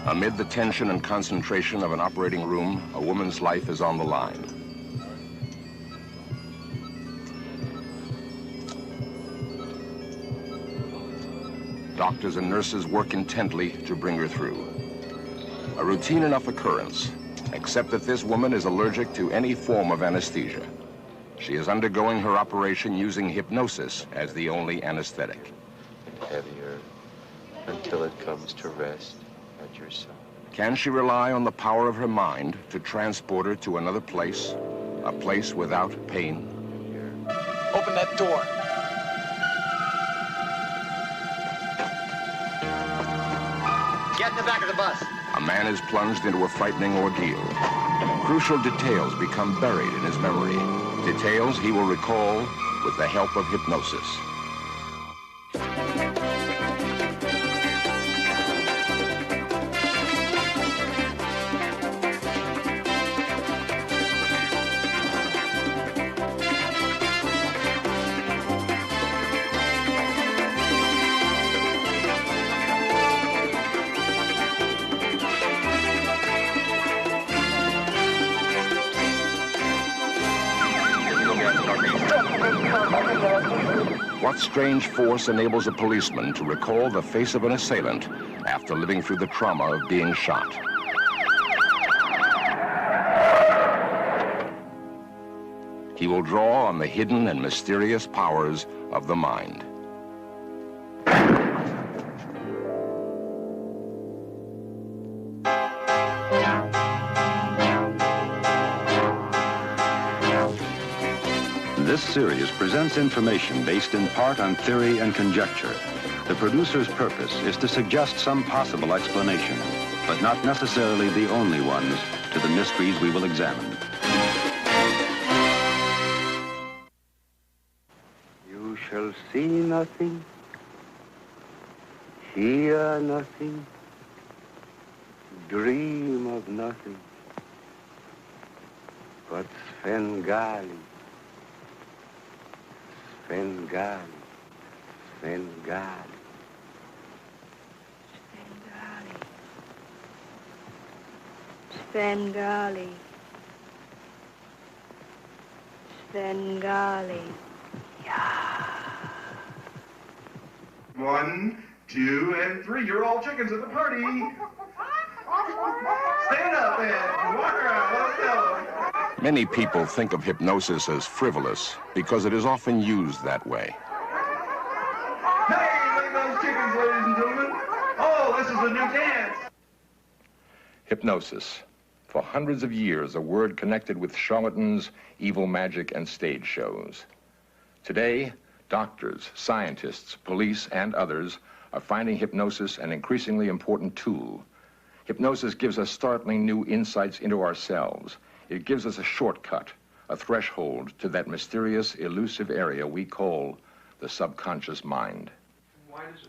Amid the tension and concentration of an operating room, a woman's life is on the line. Doctors and nurses work intently to bring her through. A routine enough occurrence, except that this woman is allergic to any form of anesthesia. She is undergoing her operation using hypnosis as the only anesthetic. Heavier until it comes to rest at your side. Can she rely on the power of her mind to transport her to another place, a place without pain? Open that door. Get in the back of the bus. A man is plunged into a frightening ordeal. Crucial details become buried in his memory. Details he will recall with the help of hypnosis. What strange force enables a policeman to recall the face of an assailant after living through the trauma of being shot? He will draw on the hidden and mysterious powers of the mind. This series presents information based in part on theory and conjecture. The producer's purpose is to suggest some possible explanation, but not necessarily the only ones, to the mysteries we will examine. You shall see nothing, hear nothing, dream of nothing, but Svengali. Svengali, Svengali. Svengali. Svengali. Yeah. 1, 2, and 3. You're all chickens at the party. Stand up and walk around. Let's go. Many people think of hypnosis as frivolous because it is often used that way. Hey, look at those chickens, ladies and gentlemen. Oh, this is a new dance. Hypnosis. For hundreds of years, a word connected with charlatans, evil magic, and stage shows. Today, doctors, scientists, police, and others are finding hypnosis an increasingly important tool. Hypnosis gives us startling new insights into ourselves. It gives us a shortcut, a threshold to that mysterious, elusive area we call the subconscious mind.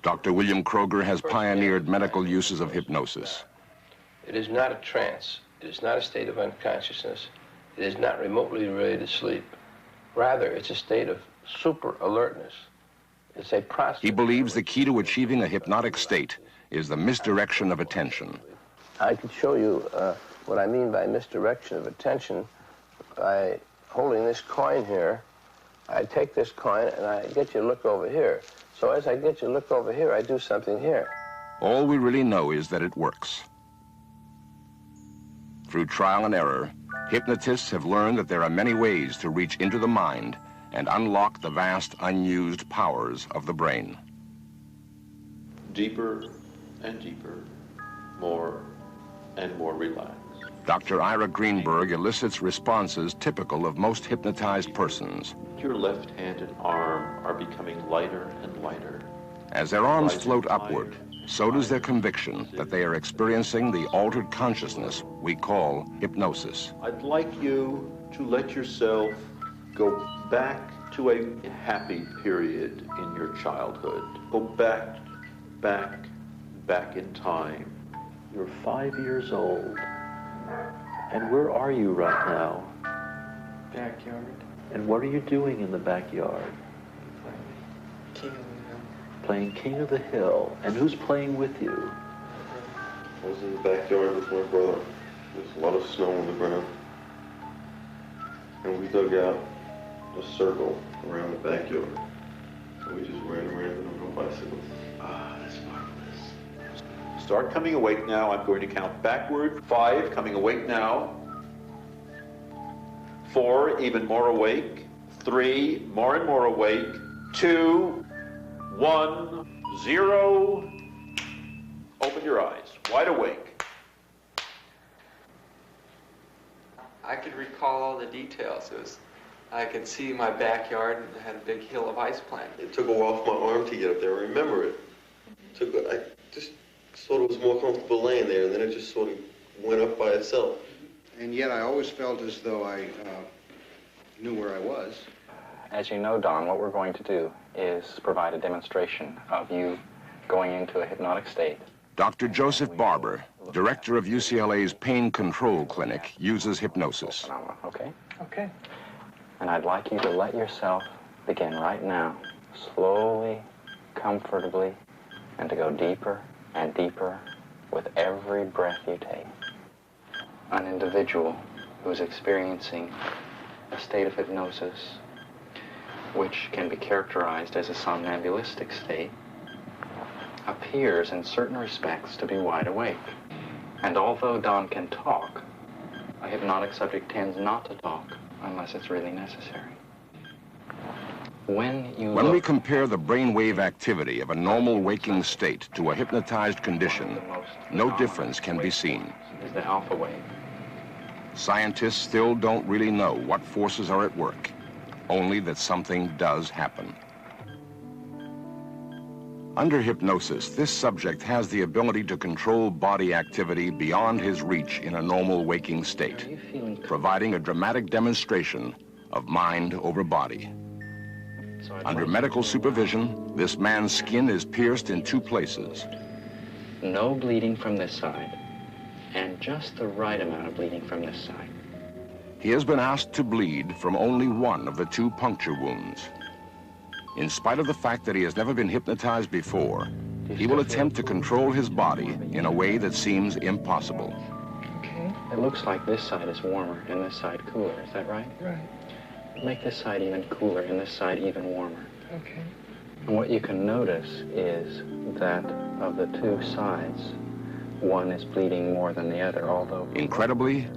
Dr. William Kroger has pioneered medical uses of hypnosis. It is not a trance. It is not a state of unconsciousness. It is not remotely related to sleep. Rather, it's a state of super alertness. It's a process. He believes the key to achieving a hypnotic state is the misdirection of attention. I could show you what I mean by misdirection of attention by holding this coin here. I take this coin and I get you to look over here. So as I get you to look over here, I do something here. All we really know is that it works. Through trial and error, hypnotists have learned that there are many ways to reach into the mind and unlock the vast unused powers of the brain. Deeper and deeper, more and more relaxed. Dr. Ira Greenberg elicits responses typical of most hypnotized persons. Your left hand and arm are becoming lighter and lighter. As their arms float upward, so does their conviction that they are experiencing the altered consciousness we call hypnosis. I'd like you to let yourself go back to a happy period in your childhood. Go back in time. You're 5 years old. And where are you right now? Backyard. And what are you doing in the backyard? King of the Hill. Playing King of the Hill. And who's playing with you? I was in the backyard with my brother. There's a lot of snow on the ground. And we dug out a circle around the backyard. And we just ran around it on our bicycles. Ah, that's marvelous. Start coming awake now. I'm going to count backward. 5, coming awake now. 4, even more awake. 3, more and more awake. 2, 1, 0. Open your eyes, wide awake. I could recall all the details. I could see my backyard and had a big hill of ice plant. It took a while for my arm to get up there. I remember it. I just sort of was more comfortable laying there, and then it just sort of went up by itself. And yet I always felt as though I knew where I was. As you know, Don, what we're going to do is provide a demonstration of you going into a hypnotic state. Dr. Joseph Barber, director of UCLA's Pain Control Clinic, uses hypnosis. Okay? Okay. And I'd like you to let yourself begin right now, slowly, comfortably, and to go deeper and deeper with every breath you take. An individual who's experiencing a state of hypnosis, which can be characterized as a somnambulistic state, appears in certain respects to be wide awake. And although Don can talk, a hypnotic subject tends not to talk unless it's really necessary. When we compare the brainwave activity of a normal waking state to a hypnotized condition, no difference can be seen. Is the alpha wave. Scientists still don't really know what forces are at work, only that something does happen. Under hypnosis, this subject has the ability to control body activity beyond his reach in a normal waking state, providing a dramatic demonstration of mind over body. Under medical supervision, this man's skin is pierced in 2 places. No bleeding from this side, and just the right amount of bleeding from this side. He has been asked to bleed from only one of the 2 puncture wounds. In spite of the fact that he has never been hypnotized before, he will attempt to control his body in a way that seems impossible. Okay. It looks like this side is warmer and this side cooler. Is that right? Right. Make this side even cooler and this side even warmer. Okay. And what you can notice is that of the 2 sides, one is bleeding more than the other, although... Incredibly,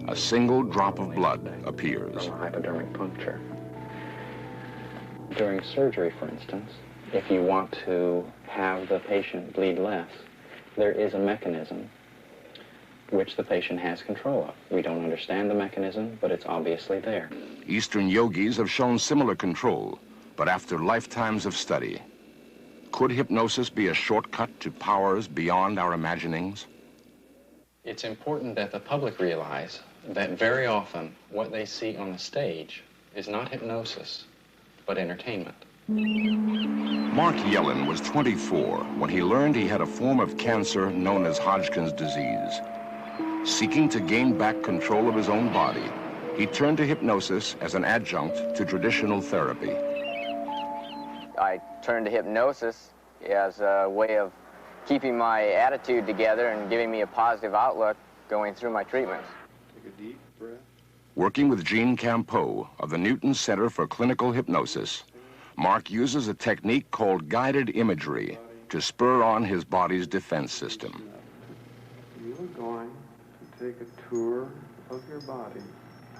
a single drop of blood appears. From a hypodermic puncture. During surgery, for instance, if you want to have the patient bleed less, there is a mechanism which the patient has control of. We don't understand the mechanism, but it's obviously there. Eastern yogis have shown similar control, but after lifetimes of study, could hypnosis be a shortcut to powers beyond our imaginings? It's important that the public realize that very often what they see on the stage is not hypnosis, but entertainment. Mark Yellen was 24 when he learned he had a form of cancer known as Hodgkin's disease. Seeking to gain back control of his own body, he turned to hypnosis as an adjunct to traditional therapy. I turned to hypnosis as a way of keeping my attitude together and giving me a positive outlook going through my treatments. Take a deep breath. Working with Jean Campeau of the Newton Center for Clinical Hypnosis, Mark uses a technique called guided imagery to spur on his body's defense system. You are going to take a tour of your body,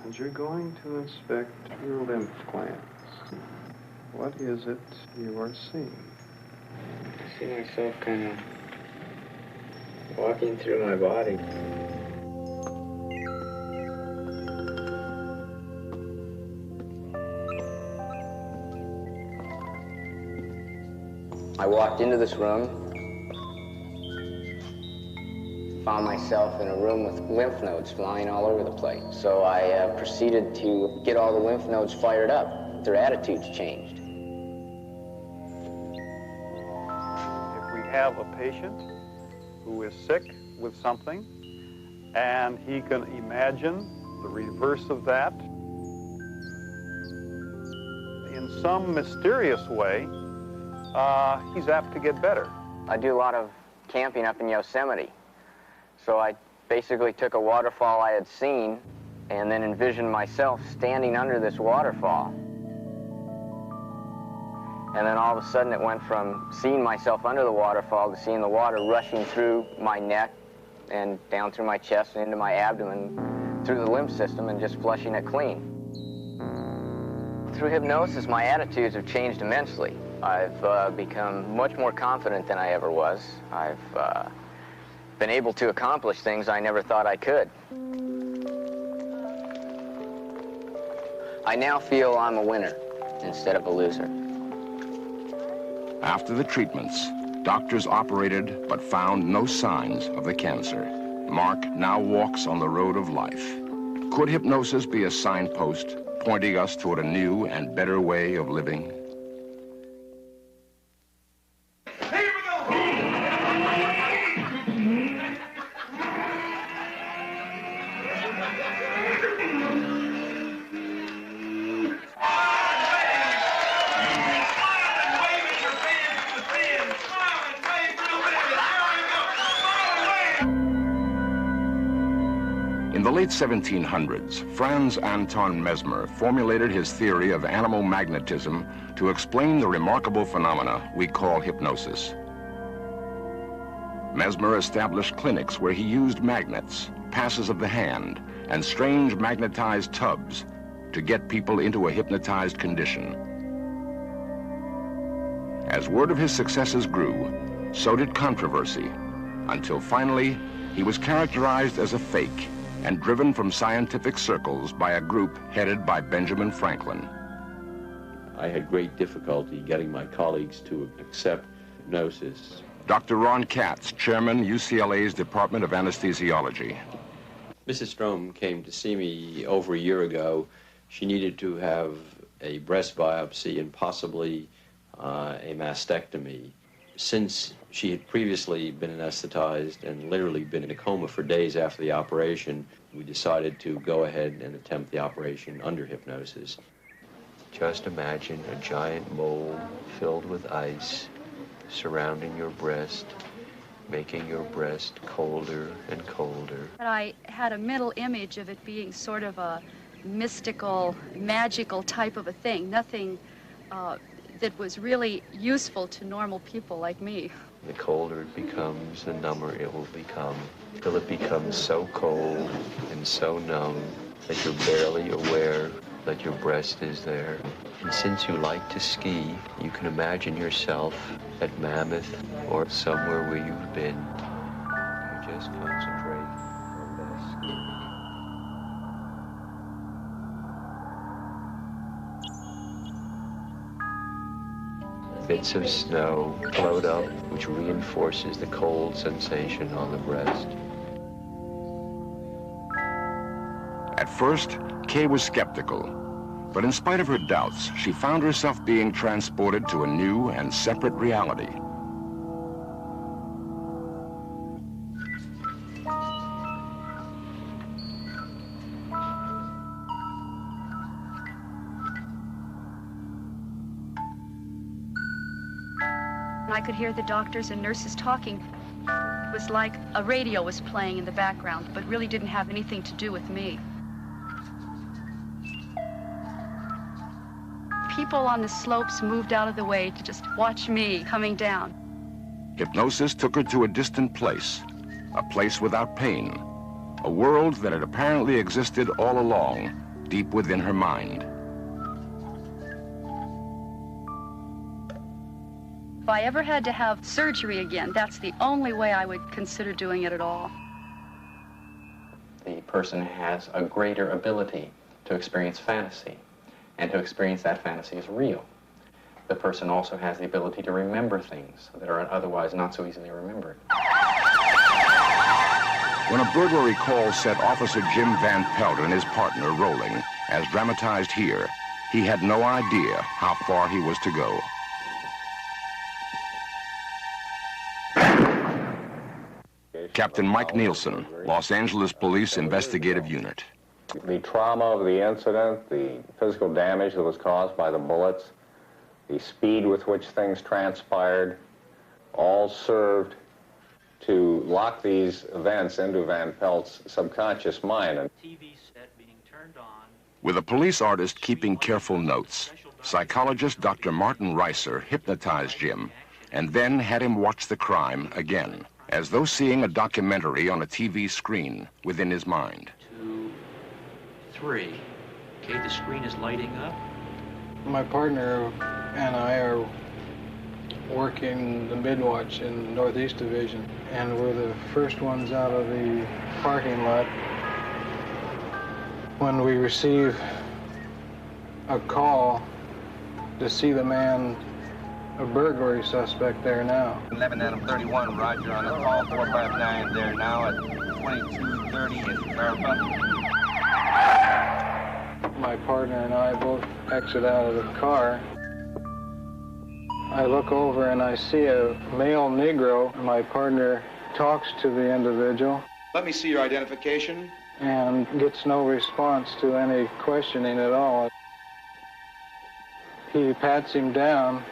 and you're going to inspect your lymph glands. What is it you are seeing? I see myself kind of walking through my body. I walked into this room, found myself in a room with lymph nodes flying all over the place. So I proceeded to get all the lymph nodes fired up. Their attitudes changed. If we have a patient who is sick with something, and he can imagine the reverse of that, in some mysterious way, he's apt to get better. I do a lot of camping up in Yosemite, So I basically took a waterfall I had seen and then envisioned myself standing under this waterfall. And then all of a sudden it went from seeing myself under the waterfall to seeing the water rushing through my neck and down through my chest and into my abdomen, through the lymph system, and just flushing it clean. Through hypnosis, my attitudes have changed immensely. I've become much more confident than I ever was. I've been able to accomplish things I never thought I could. I now feel I'm a winner instead of a loser. After the treatments, doctors operated but found no signs of the cancer. Mark now walks on the road of life. Could hypnosis be a signpost pointing us toward a new and better way of living? In the late 1700s, Franz Anton Mesmer formulated his theory of animal magnetism to explain the remarkable phenomena we call hypnosis. Mesmer established clinics where he used magnets, passes of the hand, and strange magnetized tubs to get people into a hypnotized condition. As word of his successes grew, so did controversy, until finally he was characterized as a fake and driven from scientific circles by a group headed by Benjamin Franklin. I had great difficulty getting my colleagues to accept hypnosis. Dr. Ron Katz, chairman, UCLA's Department of Anesthesiology. Mrs. Strom came to see me over a year ago. She needed to have a breast biopsy and possibly a mastectomy. Since she had previously been anesthetized and literally been in a coma for days after the operation, we decided to go ahead and attempt the operation under hypnosis. Just imagine a giant mold filled with ice surrounding your breast, making your breast colder and colder. But I had a mental image of it being sort of a mystical, magical type of a thing, nothing that was really useful to normal people like me. The colder it becomes, the number it will become, till it becomes so cold and so numb that you're barely aware that your breast is there. And since you like to ski, you can imagine yourself at Mammoth or somewhere where you've been. You just concentrate on that skiing. Bits of snow float up, which reinforces the cold sensation on the breast. At first, Kay was skeptical, but in spite of her doubts, she found herself being transported to a new and separate reality. I could hear the doctors and nurses talking. It was like a radio was playing in the background, but really didn't have anything to do with me. People on the slopes moved out of the way to just watch me coming down. Hypnosis took her to a distant place, a place without pain, a world that had apparently existed all along, deep within her mind. If I ever had to have surgery again, that's the only way I would consider doing it at all. The person has a greater ability to experience fantasy, and to experience that fantasy as real. The person also has the ability to remember things that are otherwise not so easily remembered. When a burglary call set Officer Jim Van Pelt and his partner rolling, as dramatized here, he had no idea how far he was to go. Captain Mike Nielsen, Los Angeles Police Investigative Unit. The trauma of the incident, the physical damage that was caused by the bullets, the speed with which things transpired, all served to lock these events into Van Pelt's subconscious mind. With a police artist keeping careful notes, psychologist Dr. Martin Reiser hypnotized Jim and then had him watch the crime again, as though seeing a documentary on a TV screen within his mind. 2, 3. Okay, the screen is lighting up. My partner and I are working the midwatch in the Northeast Division, and we're the first ones out of the parking lot when we receive a call to see the man, a burglary suspect there now. 11 Adam 31, Roger, on the call 459 there now at 2230 at Verify. My partner and I both exit out of the car. I look over and I see a male Negro. My partner talks to the individual. Let me see your identification. And gets no response to any questioning at all. He pats him down,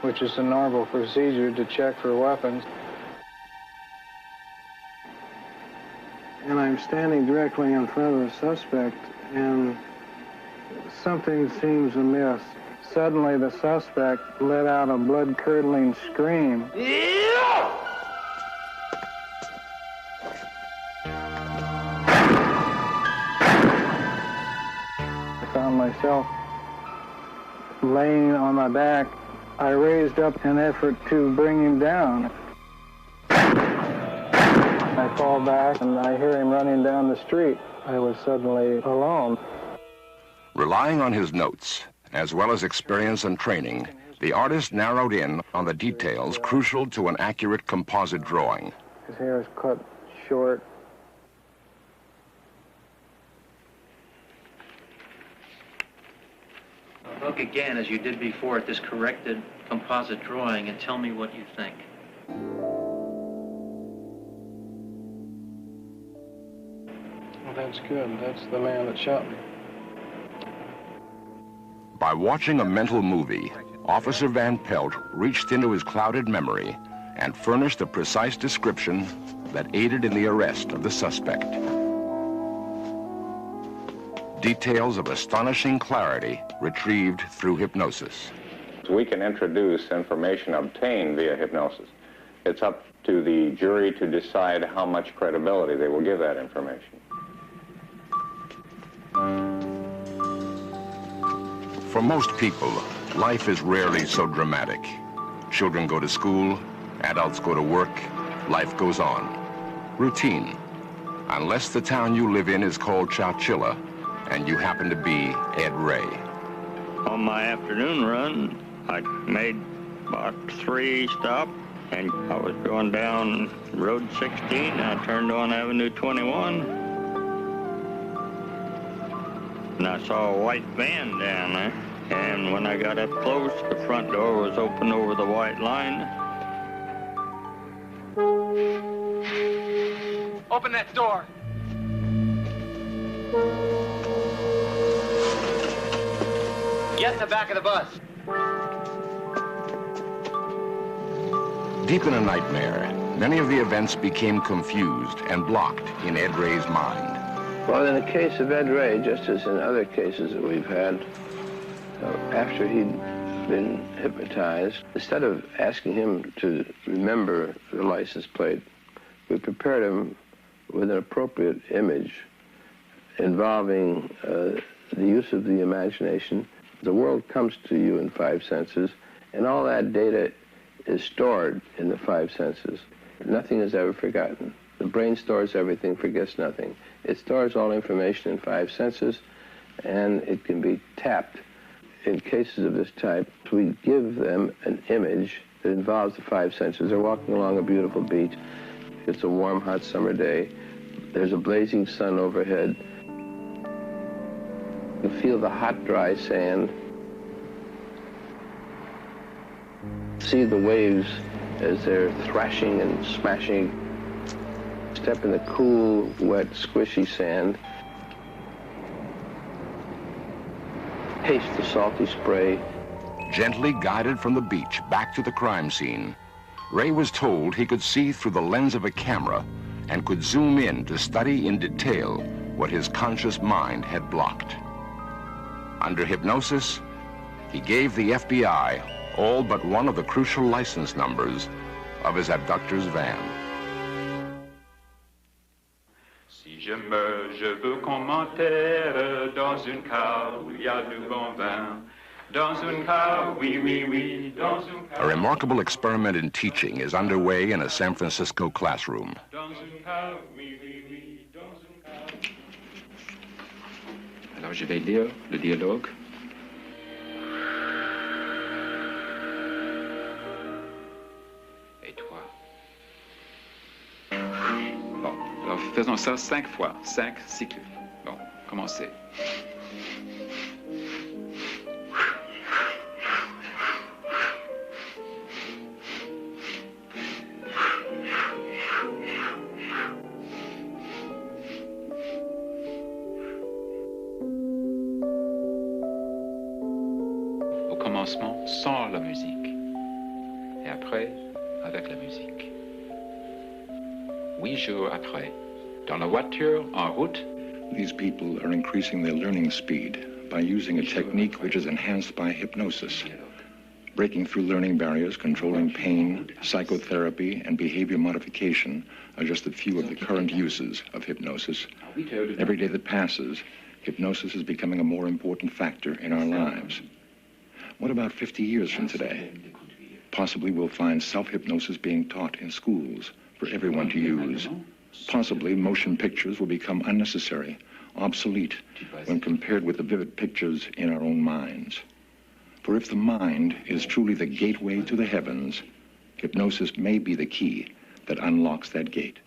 which is a normal procedure to check for weapons. And I'm standing directly in front of the suspect, and something seems amiss. Suddenly, the suspect let out a blood-curdling scream. Yeah! I found myself laying on my back. I raised up in an effort to bring him down. I fall back and I hear him running down the street. I was suddenly alone. Relying on his notes, as well as experience and training, the artist narrowed in on the details crucial to an accurate composite drawing. His hair is cut short. Look again, as you did before, at this corrected composite drawing and tell me what you think. Well, that's good. That's the man that shot me. By watching a mental movie, Officer Van Pelt reached into his clouded memory and furnished a precise description that aided in the arrest of the suspect. Details of astonishing clarity retrieved through hypnosis. We can introduce information obtained via hypnosis. It's up to the jury to decide how much credibility they will give that information. For most people, life is rarely so dramatic. Children go to school, adults go to work, life goes on. Routine. Unless the town you live in is called Chowchilla, and you happen to be Ed Ray. On my afternoon run, I made about 3 stops, and I was going down Road 16, and I turned on Avenue 21, and I saw a white van down there, and when I got up close, the front door was open over the white line. Open that door. Get in the back of the bus. Deep in a nightmare, many of the events became confused and blocked in Ed Ray's mind. Well, in the case of Ed Ray, just as in other cases that we've had, after he'd been hypnotized, instead of asking him to remember the license plate, we prepared him with an appropriate image involving the use of the imagination. The world comes to you in 5 senses, and all that data is stored in the 5 senses. Nothing is ever forgotten. The brain stores everything, forgets nothing. It stores all information in 5 senses, and it can be tapped. In cases of this type, we give them an image that involves the 5 senses. They're walking along a beautiful beach. It's a warm, hot summer day. There's a blazing sun overhead. You feel the hot, dry sand. See the waves as they're thrashing and smashing. Step in the cool, wet, squishy sand. Taste the salty spray. Gently guided from the beach back to the crime scene, Ray was told he could see through the lens of a camera and could zoom in to study in detail what his conscious mind had blocked. Under hypnosis, he gave the FBI all but one of the crucial license numbers of his abductor's van. Si je meurs, je veux qu'on m'enterre dans une cave où il y a du bon vin. Dans une cave, oui, oui, oui, dans une cave. A remarkable experiment in teaching is underway in a San Francisco classroom. Dans une cave, oui, oui, oui, dans une cave. Alors je vais lire le dialogue. Et toi? Bon, alors faisons ça 5 fois, 5 cycles. Bon, commencez. Au commencement, sans la musique. Et après, avec la musique. 8 jours après, dans la voiture, en route. These people are increasing their learning speed by using a technique which is enhanced by hypnosis. Breaking through learning barriers, controlling pain, psychotherapy, and behavior modification are just a few of the current uses of hypnosis. Every day that passes, hypnosis is becoming a more important factor in our lives. What about 50 years from today? Possibly we'll find self-hypnosis being taught in schools for everyone to use. Possibly motion pictures will become unnecessary, obsolete, when compared with the vivid pictures in our own minds. For if the mind is truly the gateway to the heavens, hypnosis may be the key that unlocks that gate.